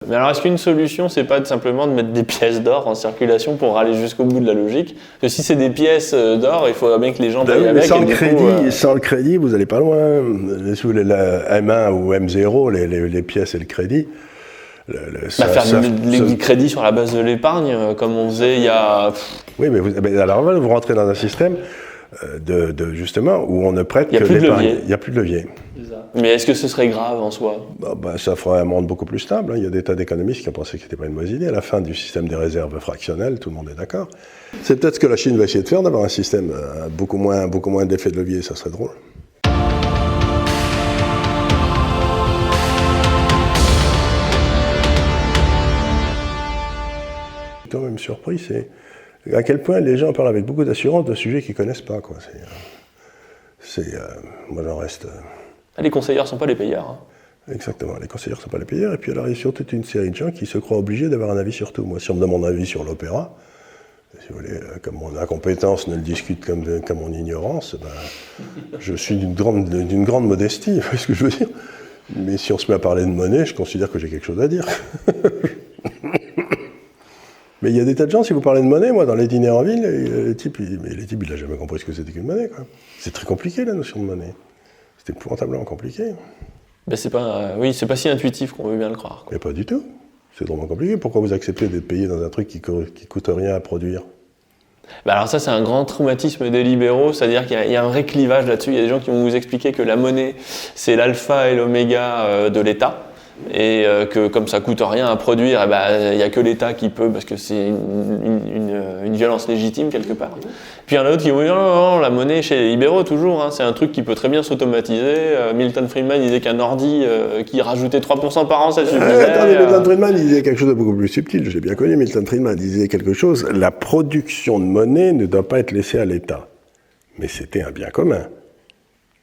Mais alors, est-ce qu'une solution, c'est pas simplement de mettre des pièces d'or en circulation pour aller jusqu'au bout de la logique? Parce que si c'est des pièces d'or, il faut bien que les gens payent avec. Sans le crédit, vous n'allez pas loin. Si vous voulez la M1 ou M0, les pièces et le crédit. Faire du crédit sur la base de l'épargne, comme on faisait il y a... Oui, mais alors vous rentrez dans un système justement où on ne prête que l'épargne. Il n'y a plus de levier. Mais est-ce que ce serait grave en soi? Ça ferait un monde beaucoup plus stable. Il y a des tas d'économistes qui ont pensé que ce n'était pas une mauvaise idée. À la fin du système des réserves fractionnelles, tout le monde est d'accord. C'est peut-être ce que la Chine va essayer de faire, d'avoir un système beaucoup moins d'effet de levier, ça serait drôle. Je suis quand même surpris, c'est à quel point les gens parlent avec beaucoup d'assurance de sujets qu'ils ne connaissent pas, quoi. Moi j'en reste... Les conseillers ne sont pas les payeurs. Hein. Exactement, les conseillers ne sont pas les payeurs. Et puis alors il y a surtout toute une série de gens qui se croient obligés d'avoir un avis sur tout. Moi, si on me demande un avis sur l'opéra, si vous voulez, comme mon incompétence ne le discute comme mon ignorance, je suis d'une grande modestie, vous voyez ce que je veux dire. Mais si on se met à parler de monnaie, je considère que j'ai quelque chose à dire. Mais il y a des tas de gens, si vous parlez de monnaie, moi, dans les dîners en ville, les types, il n'a jamais compris ce que c'était qu'une monnaie, quoi. C'est très compliqué, la notion de monnaie. C'est épouvantablement compliqué. C'est pas si intuitif qu'on veut bien le croire. Mais pas du tout. C'est drôlement compliqué. Pourquoi vous acceptez d'être payé dans un truc qui coûte rien à produire? Alors ça, c'est un grand traumatisme des libéraux, c'est-à-dire qu'il y a un vrai clivage là-dessus. Il y a des gens qui vont vous expliquer que la monnaie, c'est l'alpha et l'oméga de l'État. Et que comme ça coûte rien à produire, il n'y a que l'État qui peut, parce que c'est une violence légitime quelque part. Puis il y en a d'autres qui vont dire non, la monnaie chez les libéraux toujours, hein, c'est un truc qui peut très bien s'automatiser. Milton Friedman disait qu'un ordi qui rajoutait 3% par an, ça suffisait. Attendez, Milton Friedman il disait quelque chose de beaucoup plus subtil, j'ai bien connu Milton Friedman, il disait quelque chose, la production de monnaie ne doit pas être laissée à l'État. Mais c'était un bien commun.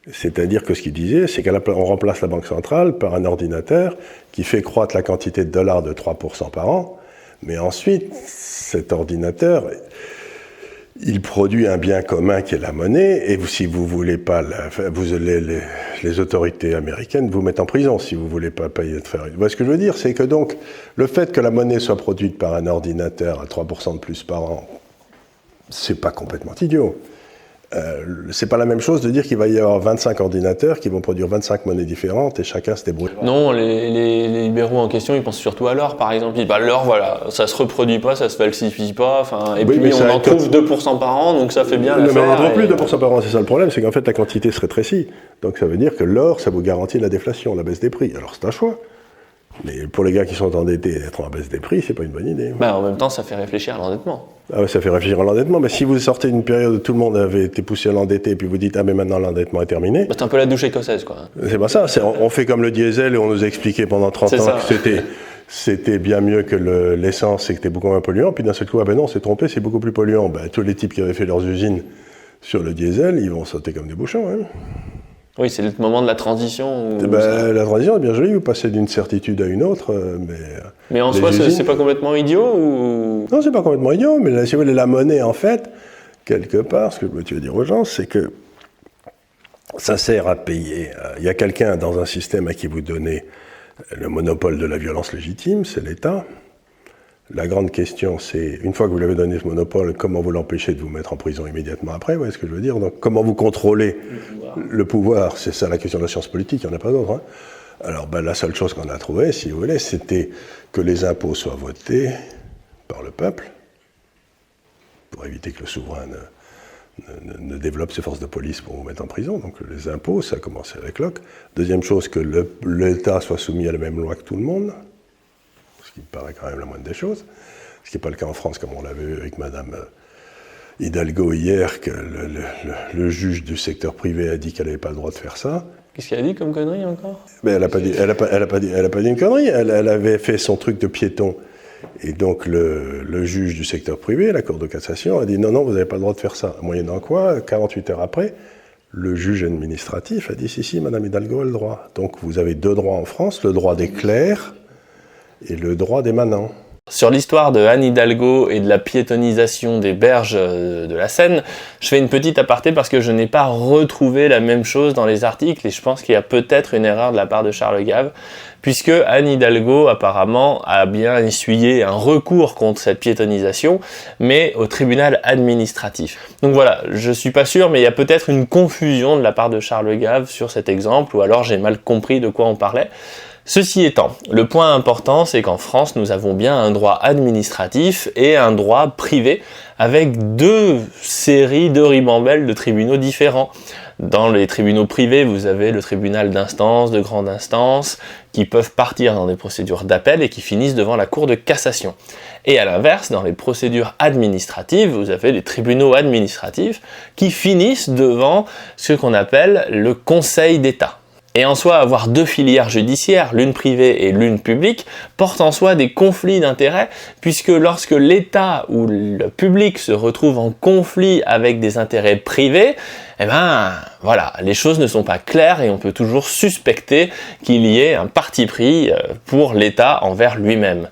C'est-à-dire que ce qu'il disait, c'est qu'on remplace la Banque centrale par un ordinateur qui fait croître la quantité de dollars de 3% par an, mais ensuite, cet ordinateur, il produit un bien commun qui est la monnaie, et si vous ne voulez pas, les autorités américaines vous mettent en prison si vous ne voulez pas payer de faire. Ce que je veux dire, c'est que donc, le fait que la monnaie soit produite par un ordinateur à 3% de plus par an, c'est pas complètement idiot. C'est pas la même chose de dire qu'il va y avoir 25 ordinateurs qui vont produire 25 monnaies différentes et chacun se débrouille. Non, les libéraux en question, ils pensent surtout à l'or, par exemple. Ils disent, l'or, voilà, ça se reproduit pas, ça se falsifie pas, et oui, puis on en trouve 2% par an, donc ça fait bien l'affaire. Mais on n'en trouve plus 2% par an, c'est ça le problème, c'est qu'en fait la quantité se rétrécit. Donc ça veut dire que l'or, ça vous garantit la déflation, la baisse des prix. Alors c'est un choix. Mais pour les gars qui sont endettés, être en baisse des prix, c'est pas une bonne idée. En même temps, ça fait réfléchir à l'endettement. Ah ouais, ça fait réfléchir à l'endettement, mais si vous sortez d'une période où tout le monde avait été poussé à l'endetté, et puis vous dites, mais maintenant l'endettement est terminé. C'est un peu la douche écossaise, quoi. C'est pas ça, on fait comme le diesel et on nous expliquait pendant 30 ans que c'était bien mieux que l'essence et que c'était beaucoup moins polluant, puis d'un seul coup, non, c'est trompé, c'est beaucoup plus polluant. Tous les types qui avaient fait leurs usines sur le diesel, ils vont sauter comme des bouchons, hein. Oui, c'est le moment de la transition. La transition est bien jolie, vous passez d'une certitude à une autre, mais en soi, c'est pas complètement idiot ou... Non, c'est pas complètement idiot, mais si vous voulez, la monnaie, en fait, quelque part, ce que je veux dire aux gens, c'est que ça sert à payer. Il y a quelqu'un dans un système à qui vous donnez le monopole de la violence légitime, c'est l'État. La grande question, c'est, une fois que vous lui avez donné ce monopole, comment vous l'empêchez de vous mettre en prison immédiatement après, vous voyez ce que je veux dire? Donc, comment vous contrôlez le pouvoir? C'est ça la question de la science politique, il n'y en a pas d'autre, hein. Alors, la seule chose qu'on a trouvée, si vous voulez, c'était que les impôts soient votés par le peuple, pour éviter que le souverain ne développe ses forces de police pour vous mettre en prison. Donc, les impôts, ça a commencé avec Locke. Deuxième chose, que l'État soit soumis à la même loi que tout le monde, ce qui me paraît quand même la moindre des choses, ce qui n'est pas le cas en France, comme on l'a vu avec Madame Hidalgo hier, que le juge du secteur privé a dit qu'elle n'avait pas le droit de faire ça. Qu'est-ce qu'elle a dit comme connerie encore? Mais elle n'a pas dit une connerie, elle avait fait son truc de piéton. Et donc le juge du secteur privé, la Cour de cassation, a dit non, vous n'avez pas le droit de faire ça. Moyennant quoi, 48 heures après, le juge administratif a dit si, Madame Hidalgo a le droit. Donc vous avez deux droits en France, le droit des clercs et le droit des manants. Sur l'histoire de Anne Hidalgo et de la piétonisation des berges de la Seine, je fais une petite aparté parce que je n'ai pas retrouvé la même chose dans les articles et je pense qu'il y a peut-être une erreur de la part de Charles Gave, puisque Anne Hidalgo apparemment a bien essuyé un recours contre cette piétonisation, mais au tribunal administratif. Donc voilà, je suis pas sûr, mais il y a peut-être une confusion de la part de Charles Gave sur cet exemple, ou alors j'ai mal compris de quoi on parlait. Ceci étant, le point important, c'est qu'en France, nous avons bien un droit administratif et un droit privé, avec deux ribambelles de tribunaux différents. Dans les tribunaux privés, vous avez le tribunal d'instance, de grande instance, qui peuvent partir dans des procédures d'appel et qui finissent devant la Cour de cassation. Et à l'inverse, dans les procédures administratives, vous avez les tribunaux administratifs qui finissent devant ce qu'on appelle le Conseil d'État. Et en soi, avoir deux filières judiciaires, l'une privée et l'une publique, porte en soi des conflits d'intérêts, puisque lorsque l'État ou le public se retrouve en conflit avec des intérêts privés, voilà, les choses ne sont pas claires et on peut toujours suspecter qu'il y ait un parti pris pour l'État envers lui-même.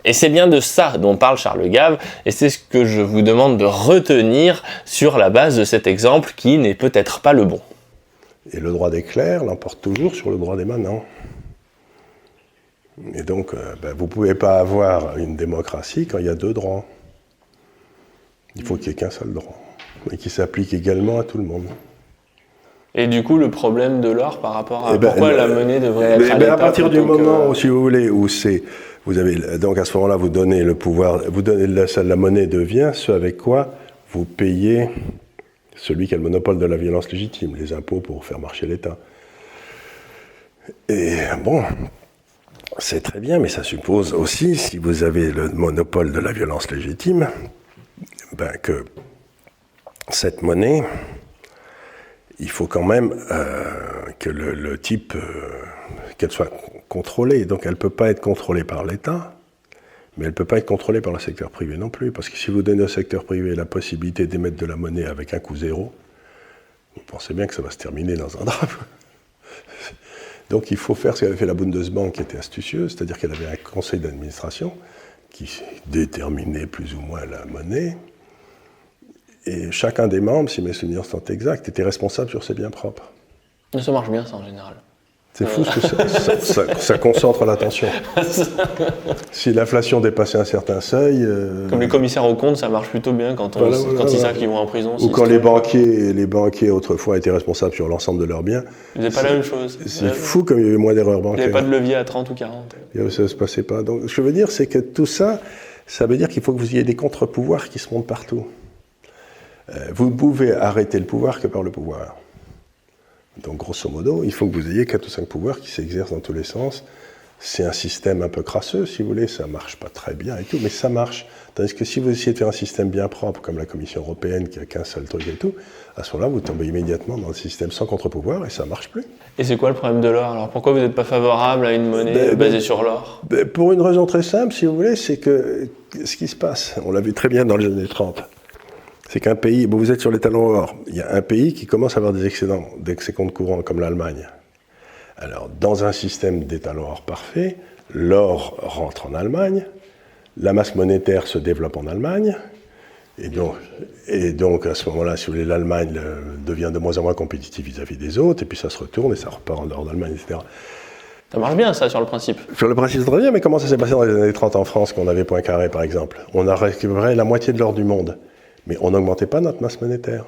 Et c'est bien de ça dont parle Charles Gave, et c'est ce que je vous demande de retenir sur la base de cet exemple qui n'est peut-être pas le bon. Et le droit des clercs l'emporte toujours sur le droit des manants. Et donc, vous ne pouvez pas avoir une démocratie quand il y a deux droits. Il faut qu'il n'y ait qu'un seul droit, et qui s'applique également à tout le monde. Et du coup, le problème de l'or par rapport à pourquoi la monnaie devrait être à l'État. À partir du moment où, si vous voulez, vous avez, donc à ce moment-là, vous donnez le pouvoir, la monnaie devient ce avec quoi vous payez celui qui a le monopole de la violence légitime, les impôts pour faire marcher l'État. Et bon, c'est très bien, mais ça suppose aussi, si vous avez le monopole de la violence légitime, que cette monnaie, il faut quand même que le type, qu'elle soit contrôlée. Donc elle ne peut pas être contrôlée par l'État, mais elle ne peut pas être contrôlée par le secteur privé non plus, parce que si vous donnez au secteur privé la possibilité d'émettre de la monnaie avec un coût zéro, vous pensez bien que ça va se terminer dans un drame. Donc il faut faire ce qu'avait fait la Bundesbank, qui était astucieuse, c'est-à-dire qu'elle avait un conseil d'administration qui déterminait plus ou moins la monnaie, et chacun des membres, si mes souvenirs sont exacts, était responsable sur ses biens propres. Ça marche bien ça en général. C'est fou ce que ça concentre l'attention. Si l'inflation dépassait un certain seuil... Comme les commissaires aux comptes, ça marche plutôt bien quand ils savent qu'ils vont en prison. Ou quand les banquiers autrefois étaient responsables sur l'ensemble de leurs biens. Ils faisaient pas la même chose. C'est fou comme il y avait moins d'erreurs bancaires. Il n'y avait pas de levier à 30 ou 40. Et ça ne se passait pas. Donc ce que je veux dire, c'est que tout ça, ça veut dire qu'il faut que vous ayez des contre-pouvoirs qui se montent partout. Vous ne pouvez arrêter le pouvoir que par le pouvoir. Donc, grosso modo, il faut que vous ayez 4 ou 5 pouvoirs qui s'exercent dans tous les sens. C'est un système un peu crasseux, si vous voulez, ça ne marche pas très bien et tout, mais ça marche. Tandis que si vous essayez de faire un système bien propre, comme la Commission européenne, qui n'a qu'un seul truc et tout, à ce moment-là, vous tombez immédiatement dans un système sans contre-pouvoir et ça ne marche plus. Et c'est quoi le problème de l'or? Alors, pourquoi vous n'êtes pas favorable à une monnaie basée sur l'or? Pour une raison très simple, si vous voulez, c'est que ce qui se passe, on l'a vu très bien dans les années 30, c'est qu'un pays, vous êtes sur l'étalon or, il y a un pays qui commence à avoir des excédents de courant, comme l'Allemagne. Alors, dans un système d'étalon or parfait, l'or rentre en Allemagne, la masse monétaire se développe en Allemagne, et donc à ce moment-là, si vous voulez, l'Allemagne devient de moins en moins compétitive vis-à-vis des autres, et puis ça se retourne et ça repart en dehors d'Allemagne, etc. Ça marche bien, ça, sur le principe. Sur le principe, c'est très bien, mais comment ça s'est passé dans les années 30 en France, quand on avait Poincaré, par exemple? On a récupéré la moitié de l'or du monde. Mais on n'augmentait pas notre masse monétaire.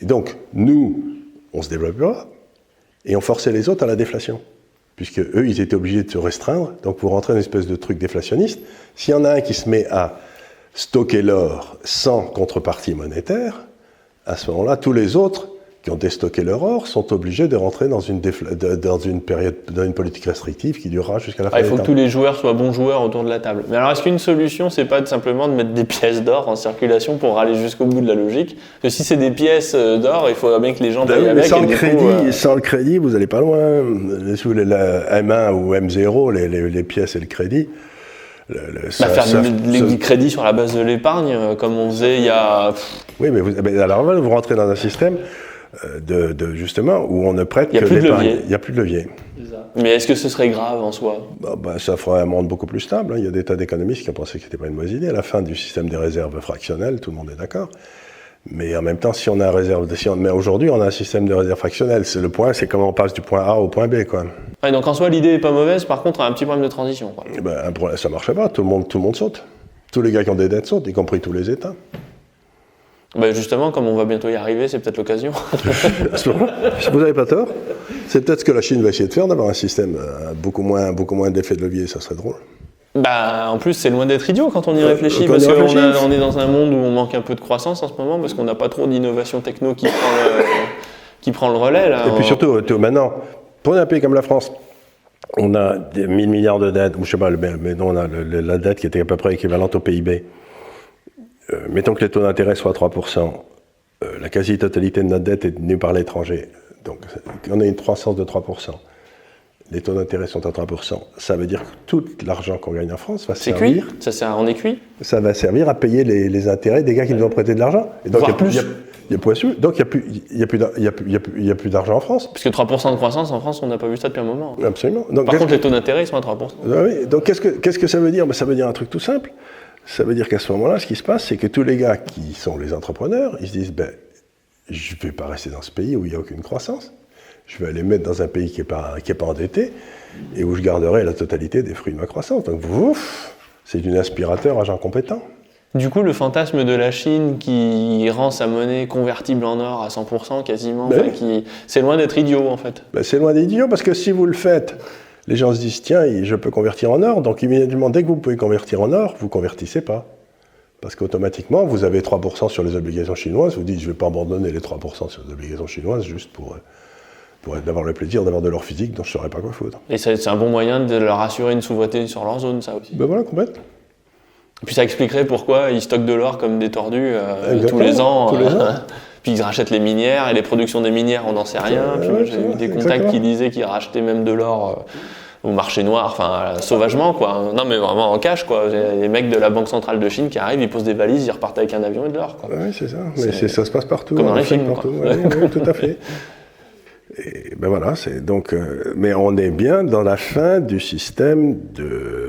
Et donc, nous, on se développait pas, et on forçait les autres à la déflation. Puisque eux, ils étaient obligés de se restreindre, donc pour rentrer dans une espèce de truc déflationniste, s'il y en a un qui se met à stocker l'or sans contrepartie monétaire, à ce moment-là, tous les autres qui ont déstocké leur or sont obligés de rentrer dans une période, dans une politique restrictive qui durera jusqu'à la fin des temps. Il faut que tous les joueurs soient bons joueurs autour de la table. Mais alors, est-ce qu'une solution, c'est pas simplement de mettre des pièces d'or en circulation pour aller jusqu'au bout de la logique? Parce que si c'est des pièces d'or, il faudrait bien que les gens payent avec. Sans le crédit, vous n'allez pas loin. Si vous voulez la M1 ou M0, les pièces et le crédit. Faire du crédit sur la base de l'épargne, comme on faisait il y a... Oui, mais alors vous rentrez dans un système justement, où on ne prête Il y a que plus de l'épargne. levier. Il n'y a plus de levier. Mais est-ce que ce serait grave en soi? Ça ferait un monde beaucoup plus stable. Il y a des tas d'économistes qui ont pensé que ce n'était pas une mauvaise idée. À la fin du système des réserves fractionnelles, tout le monde est d'accord. Mais en même temps, si on a un réserve, mais aujourd'hui, on a un système de réserve fractionnelle. C'est le point, c'est comment on passe du point A au point B, quoi. Ouais, donc en soi, l'idée est pas mauvaise. Par contre, un petit problème de transition, quoi. Ça marche pas. Tout le monde saute. Tous les gars qui ont des dettes sautent, y compris tous les États. Justement, comme on va bientôt y arriver, c'est peut-être l'occasion. À ce moment-là, vous n'avez pas tort. C'est peut-être ce que la Chine va essayer de faire, d'avoir un système beaucoup moins d'effet de levier. Ça serait drôle. En plus, c'est loin d'être idiot quand on y réfléchit, parce qu'on est dans un monde où on manque un peu de croissance en ce moment, parce qu'on n'a pas trop d'innovation techno qui prend le relais. Là, Et puis surtout, maintenant, pour un pays comme la France, on a des 1000 milliards de dettes, ou je sais pas, mais non, on a la dette qui était à peu près équivalente au PIB. Mettons que les taux d'intérêt soient à 3%, la quasi-totalité de notre dette est tenue par l'étranger. Donc, on a une croissance de 3%. Les taux d'intérêt sont à 3%. Ça veut dire que tout l'argent qu'on gagne en France va servir. Ça sert en écuit. Ça va servir à payer les intérêts des gars qui nous ont prêté de l'argent. Et donc, il n'y a plus d'argent en France. Parce que 3% de croissance en France, on n'a pas vu ça depuis un moment. Absolument. Donc, par contre, les taux d'intérêt, ils sont à 3%. Oui. Donc, qu'est-ce que ça veut dire? Ça veut dire un truc tout simple. Ça veut dire qu'à ce moment-là, ce qui se passe, c'est que tous les gars qui sont les entrepreneurs, ils se disent, je ne vais pas rester dans ce pays où il n'y a aucune croissance. Je vais aller me mettre dans un pays qui n'est pas endetté et où je garderai la totalité des fruits de ma croissance. Donc, c'est un aspirateur à gens compétents. Du coup, le fantasme de la Chine qui rend sa monnaie convertible en or à 100% quasiment, c'est loin d'être idiot en fait. C'est loin d'être idiot parce que si vous le faites, les gens se disent, tiens, je peux convertir en or. Donc immédiatement, dès que vous pouvez convertir en or, vous ne convertissez pas. Parce qu'automatiquement, vous avez 3% sur les obligations chinoises. Vous dites, je ne vais pas abandonner les 3% sur les obligations chinoises juste pour avoir le plaisir d'avoir de l'or physique dont je ne saurais pas quoi foutre. Et c'est un bon moyen de leur assurer une souveraineté sur leur zone, ça aussi. Voilà, complètement. Et puis ça expliquerait pourquoi ils stockent de l'or comme des tordus tous les ans. Puis ils rachètent les minières, et les productions des minières, on n'en sait rien. Puis j'ai eu des contacts qui disaient qu'ils rachetaient même de l'or au marché noir, sauvagement, quoi. Non, mais vraiment en cash, quoi. J'ai les mecs de la Banque centrale de Chine qui arrivent, ils posent des valises, ils repartent avec un avion et de l'or, quoi. Oui, c'est ça. Mais ça se passe partout. Comme dans les films, quoi. Oui, tout à fait. Et voilà, mais on est bien dans la fin du système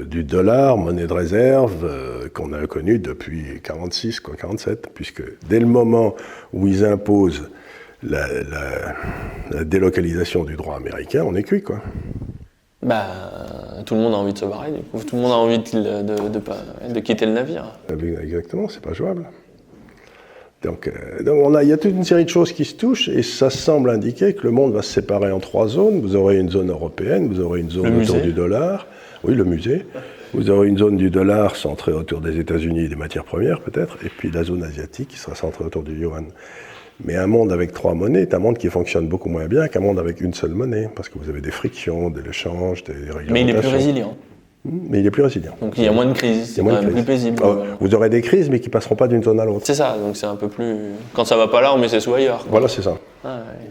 du dollar, monnaie de réserve, qu'on a connu depuis 47, puisque dès le moment où ils imposent la délocalisation du droit américain, on est cuit, quoi. Tout le monde a envie de se barrer, du coup. Tout le monde a envie de quitter le navire. Exactement, c'est pas jouable. Donc il y a toute une série de choses qui se touchent et ça semble indiquer que le monde va se séparer en 3 zones. Vous aurez une zone européenne, vous aurez une zone autour du dollar. Oui, le musée. Vous aurez une zone du dollar centrée autour des États-Unis et des matières premières peut-être, et puis la zone asiatique qui sera centrée autour du yuan. Mais un monde avec 3 monnaies est un monde qui fonctionne beaucoup moins bien qu'un monde avec une seule monnaie, parce que vous avez des frictions, de l'échange, des réglementations. Mais il est plus résilient. Mais il est plus résilient. Donc il y a moins de crises, c'est quand même plus paisible. Vous aurez des crises, mais qui ne passeront pas d'une zone à l'autre. C'est ça, donc c'est un peu plus... Quand ça va pas là, on met ses sous ailleurs, quoi. Voilà, c'est ça. Ah, ouais.